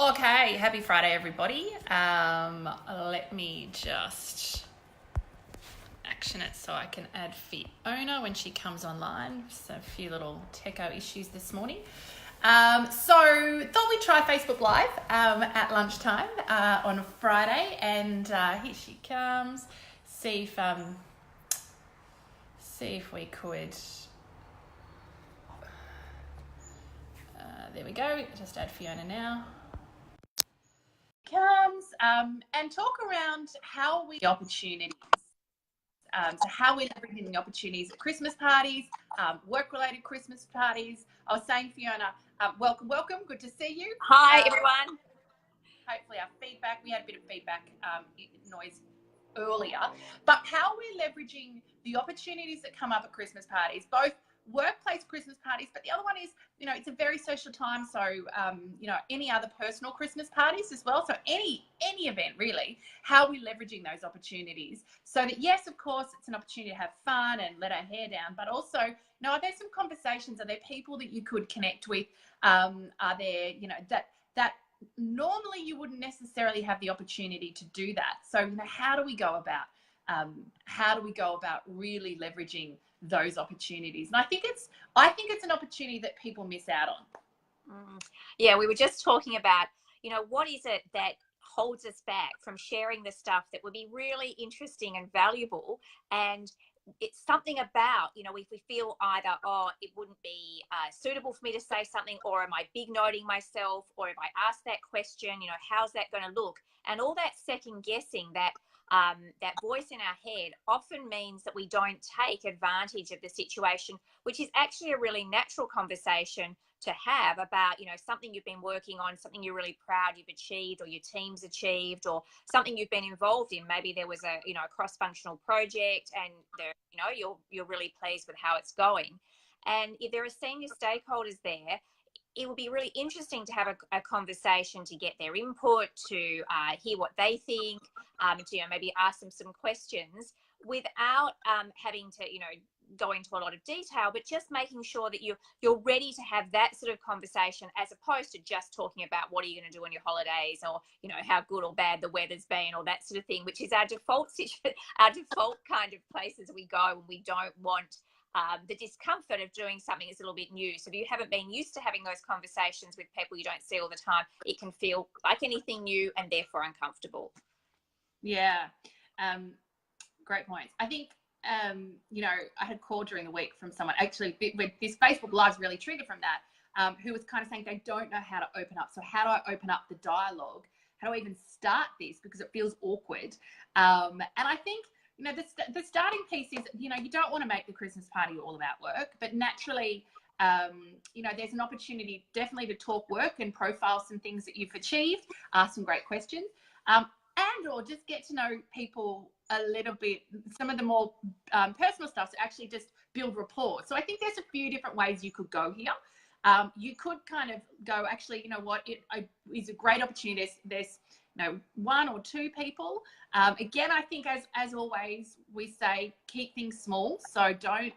Okay, happy Friday, everybody. Let me just action it so I can add Fiona when she comes online. Just a few little techo issues this morning. So thought we'd try Facebook Live at lunchtime on Friday, and here she comes. See if we could. There we go. Just add Fiona now. Comes and talk around how we opportunities. So how we're leveraging the opportunities at Christmas parties, work-related Christmas parties. I was saying, Fiona, welcome. Good to see you. Hi, everyone. Hopefully our feedback, we had a bit of feedback noise earlier, but how we're leveraging the opportunities that come up at Christmas parties, both workplace Christmas parties, but the other one is, it's a very social time. So, any other personal Christmas parties as well. So any event really, how we're leveraging those opportunities so that, yes, of course, it's an opportunity to have fun and let our hair down, but also, are there some conversations? Are there people that you could connect with? Are there, that normally you wouldn't necessarily have the opportunity to do that. So, how do we go about really leveraging those opportunities? And I think it's an opportunity that people miss out on. Yeah, we were just talking about, what is it that holds us back from sharing the stuff that would be really interesting and valuable? And it's something about, if we feel either, it wouldn't be suitable for me to say something, or am I big noting myself, or if I ask that question, how's that going to look? And all that second guessing, that voice in our head often means that we don't take advantage of the situation, which is actually a really natural conversation to have about, something you've been working on, something you're really proud you've achieved, or your team's achieved, or something you've been involved in. Maybe there was a cross-functional project, and you're really pleased with how it's going. And if there are senior stakeholders there, it would be really interesting to have a conversation, to get their input, to hear what they think, to maybe ask them some questions without having to go into a lot of detail, but just making sure that you're ready to have that sort of conversation, as opposed to just talking about what are you going to do on your holidays, or how good or bad the weather's been, or that sort of thing, which is our default kind of places we go when we don't want the discomfort of doing something that's a little bit new. So if you haven't been used to having those conversations with people you don't see all the time, it can feel like anything new and therefore uncomfortable. Yeah, great points. I think, I had a call during the week from someone, actually, with this Facebook Live's really triggered from that, who was kind of saying they don't know how to open up. So how do I open up the dialogue? How do I even start this? Because it feels awkward. And I think, the starting piece is, you don't want to make the Christmas party all about work, but naturally, there's an opportunity definitely to talk work and profile some things that you've achieved, ask some great questions, or just get to know people a little bit, some of the more personal stuff, to actually just build rapport. So I think there's a few different ways you could go here. You could kind of go, actually, it is a great opportunity. There's one or two people. Again, I think as always, we say keep things small. So don't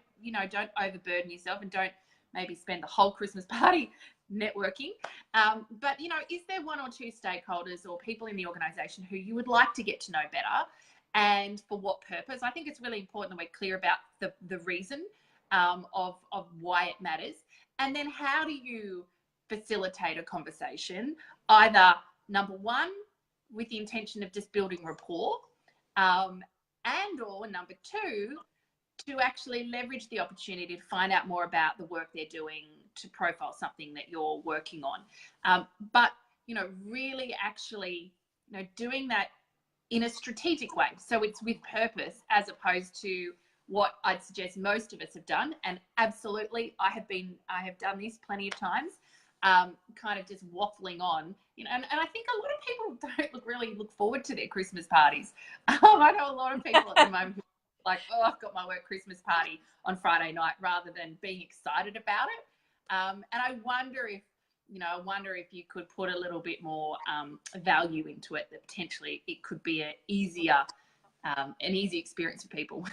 overburden yourself, and don't maybe spend the whole Christmas party networking. But, is there one or two stakeholders or people in the organisation who you would like to get to know better, and for what purpose? I think it's really important that we're clear about the reason of why it matters. And then how do you facilitate a conversation, either number one, with the intention of just building rapport, or number two, to actually leverage the opportunity to find out more about the work they're doing, to profile something that you're working on. But, really actually, doing that in a strategic way. So it's with purpose, as opposed to what I'd suggest most of us have done. And absolutely, I have done this plenty of times, kind of just waffling on, and I think a lot of people don't really look forward to their Christmas parties. I know a lot of people at the moment who are like, I've got my work Christmas party on Friday night, rather than being excited about it. And I wonder if you could put a little bit more value into it, that potentially it could be an easy experience for people.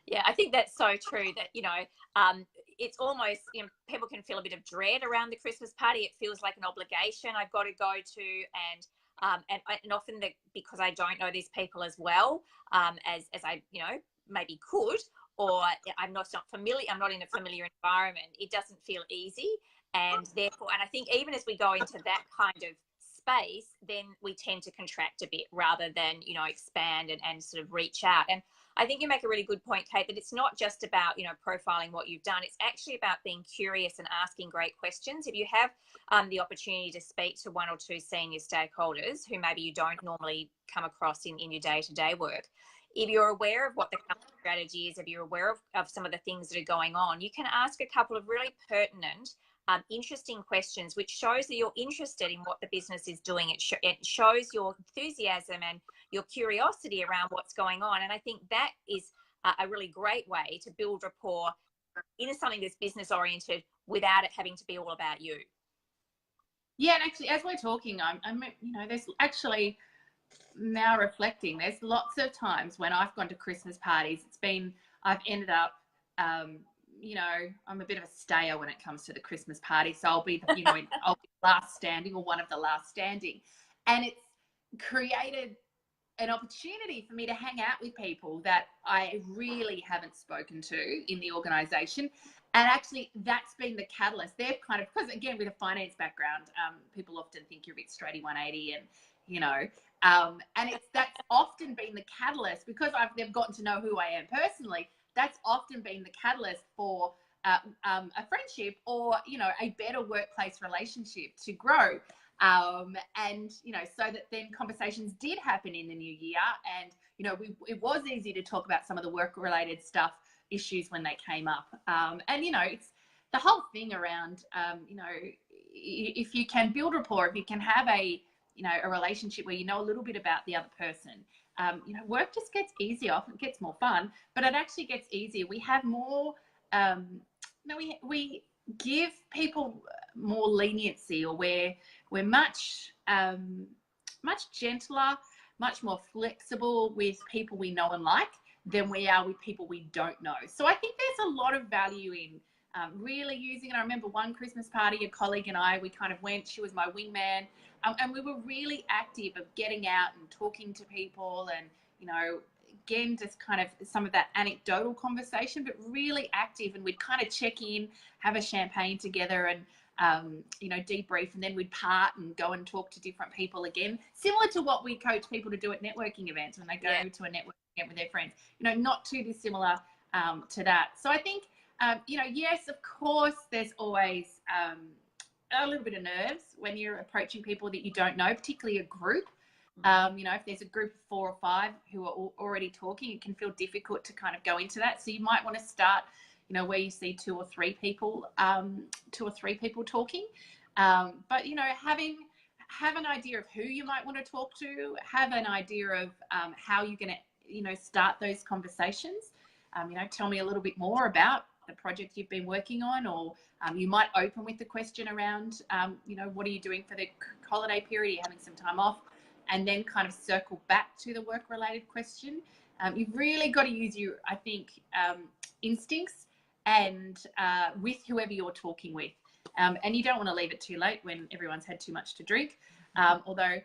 Yeah, I think that's so true, that, it's almost, you know, people can feel a bit of dread around the Christmas party. It feels like an obligation I've got to go to, and often because I don't know these people as well as I, you know, maybe could, or I'm not familiar, I'm not in a familiar environment, it doesn't feel easy. And therefore, and I think even as we go into that kind of space, then we tend to contract a bit rather than, you know, expand and sort of reach out. And I think you make a really good point, Kate, that it's not just about, you know, profiling what you've done. It's actually about being curious and asking great questions. If you have the opportunity to speak to one or two senior stakeholders who maybe you don't normally come across in your day-to-day work, if you're aware of what the company strategy is, if you're aware of some of the things that are going on, you can ask a couple of really pertinent, interesting questions, which shows that you're interested in what the business is doing. It shows your enthusiasm and your curiosity around what's going on. And I think that is a really great way to build rapport in something that's business oriented without it having to be all about you. Yeah, and actually, as we're talking, I'm you know, there's actually, now reflecting, there's lots of times when I've gone to Christmas parties, I've ended up, you know, I'm a bit of a stayer when it comes to the Christmas party. So I'll be, you know, I'll be last standing or one of the last standing. And it's created an opportunity for me to hang out with people that I really haven't spoken to in the organisation. And actually, that's been the catalyst. They've kind of, because again, with a finance background, people often think you're a bit straighty 180 and, you know, and that's often been the catalyst because they've gotten to know who I am personally. That's often been the catalyst for a friendship or, you know, a better workplace relationship to grow. And, you know, so that then conversations did happen in the new year. And, you know, it was easy to talk about some of the work-related issues when they came up. And, you know, it's the whole thing around, you know, if you can build rapport, if you can have a relationship where you know a little bit about the other person, you know, work just gets easier. Often it gets more fun, but it actually gets easier. We have more, we give people more leniency, or we're much gentler, much more flexible with people we know and like than we are with people we don't know. So I think there's a lot of value in really using it. I remember one Christmas party, a colleague and I, we kind of went, she was my wingman, and we were really active of getting out and talking to people and, you know, again, just kind of some of that anecdotal conversation, but really active. And we'd kind of check in, have a champagne together and, you know, debrief, and then we'd part and go and talk to different people again, similar to what we coach people to do at networking events when they go to a networking event with their friends, you know, not too dissimilar to that. So I think, you know, yes, of course, there's always a little bit of nerves when you're approaching people that you don't know, particularly a group. You know, if there's a group of 4 or 5 who are already talking, it can feel difficult to kind of go into that. So you might want to start, you know, where you see 2 or 3 people talking. But, you know, have an idea of who you might want to talk to, have an idea of how you're going to, you know, start those conversations. You know, tell me a little bit more about the project you've been working on, or you might open with the question around, you know, what are you doing for the holiday period? Are you having some time off? And then kind of circle back to the work-related question. You've really got to use your, I think, instincts and with whoever you're talking with. And you don't want to leave it too late when everyone's had too much to drink. Although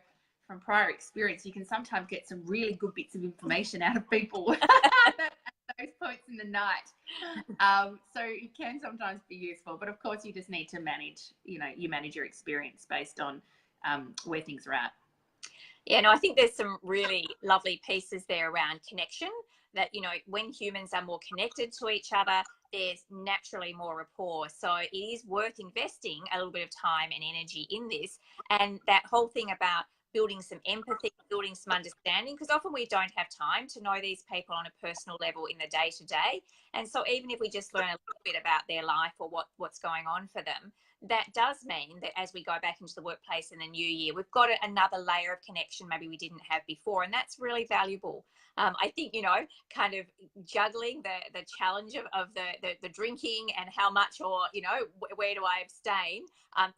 from prior experience, you can sometimes get some really good bits of information out of people at those points in the night. So it can sometimes be useful, but of course you just need to manage, you know, you manage your experience based on where things are at. Yeah, no, I think there's some really lovely pieces there around connection, that, you know, when humans are more connected to each other, there's naturally more rapport. So it is worth investing a little bit of time and energy in this. And that whole thing about building some empathy, building some understanding, because often we don't have time to know these people on a personal level in the day-to-day. And so even if we just learn a little bit about their life or what's going on for them, that does mean that as we go back into the workplace in the new year, we've got another layer of connection maybe we didn't have before, and that's really valuable. I think, you know, kind of juggling the challenge of the drinking and how much, or, you know, where do I abstain,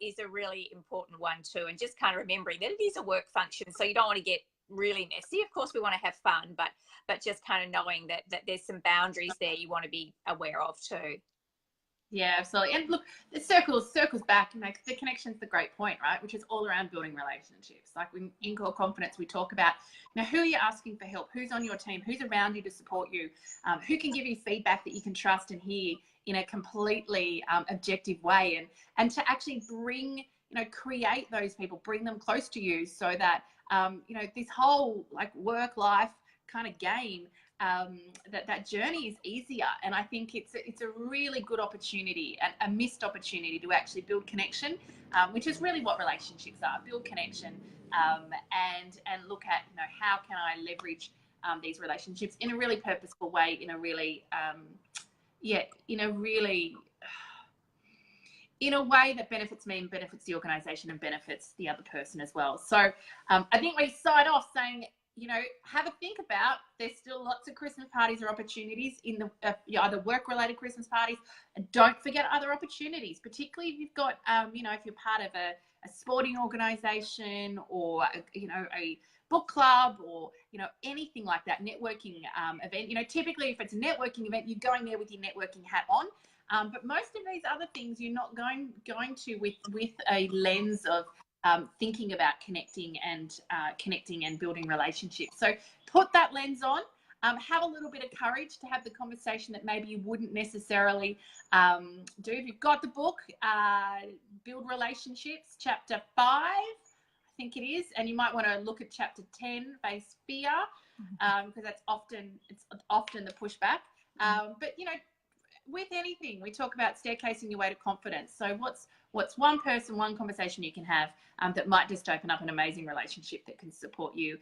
is a really important one too. And just kind of remembering that it is a work function, so you don't want to get really messy. Of course, we want to have fun, but just kind of knowing that there's some boundaries there you want to be aware of too. Yeah, absolutely. And look, the circles back, and like the connection's the great point, right? Which is all around building relationships. Like in Core Confidence, we talk about now who are you asking for help, who's on your team, who's around you to support you, who can give you feedback that you can trust and hear in a completely objective way, and to actually bring, you know, create those people, bring them close to you, so that you know, this whole like work life kind of game. That journey is easier, and I think it's a really good opportunity, a missed opportunity to actually build connection, which is really what relationships are: build connection, and look at, you know, how can I leverage these relationships in a really purposeful way, in a really in a way that benefits me and benefits the organization and benefits the other person as well. So I think we sign off saying, you know, have a think about, there's still lots of Christmas parties or opportunities in the either work-related Christmas parties. And don't forget other opportunities, particularly if you've got, you know, if you're part of a sporting organization, or, you know, a book club, or, you know, anything like that, networking event. You know, typically if it's a networking event, you're going there with your networking hat on. But most of these other things, you're not going to with a lens of thinking about connecting and building relationships. So put that lens on. Have a little bit of courage to have the conversation that maybe you wouldn't necessarily do. If you've got the book, Build Relationships, chapter 5, I think it is, and you might want to look at chapter 10, Face Fear, because it's often the pushback. But, you know, with anything, we talk about staircasing your way to confidence. So what's one person, one conversation you can have that might just open up an amazing relationship that can support you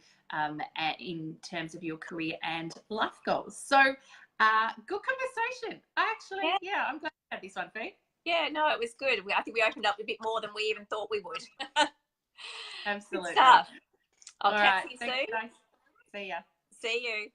in terms of your career and life goals. So good conversation. I'm glad we had this one, Fee. Yeah, no, it was good. I think we opened up a bit more than we even thought we would. Absolutely. Good stuff. I'll All catch right. you Thanks, soon. guys. See ya. See you.